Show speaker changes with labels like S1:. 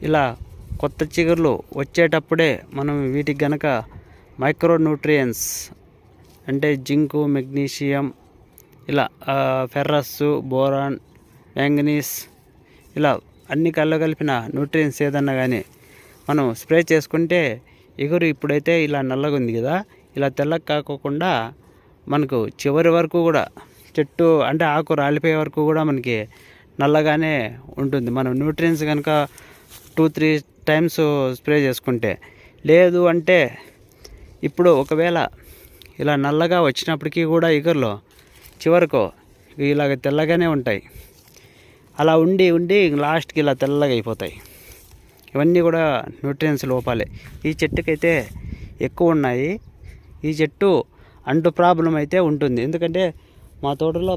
S1: ఇలా కొత్త చిగుర్లు వచ్చేటప్పుడే మనం వీటికి గనక మైక్రో న్యూట్రియన్స్ అంటే జింకు, మెగ్నీషియం, ఇలా ఫెర్రస్, బోరాన్, మ్యాంగనీస్, ఇలా అన్ని కలగలిపిన న్యూట్రియన్స్ ఏదన్నా కానీ మనం స్ప్రే చేసుకుంటే ఎగురు ఇప్పుడైతే ఇలా నల్లగా ఉంది కదా, ఇలా తెల్లగా కాకోకుండా మనకు చివరి వరకు కూడా చెట్టు అంటే ఆకు రాలిపోయే వరకు కూడా మనకి నల్లగానే ఉంటుంది. మనం న్యూట్రియన్స్ కనుక 2-3 టైమ్స్ స్ప్రే చేసుకుంటే. లేదు అంటే ఇప్పుడు ఒకవేళ ఇలా నల్లగా వచ్చినప్పటికీ కూడా ఎగురులో చివరకు ఇలాగ తెల్లగానే ఉంటాయి. అలా ఉండి ఉండి లాస్ట్కి ఇలా తెల్లగా అయిపోతాయి. ఇవన్నీ కూడా న్యూట్రియన్స్ లోపాలే. ఈ చెట్టుకైతే ఎక్కువ ఉన్నాయి. ఈ చెట్టు అంటు ప్రాబ్లం అయితే ఉంటుంది. ఎందుకంటే మా తోటలో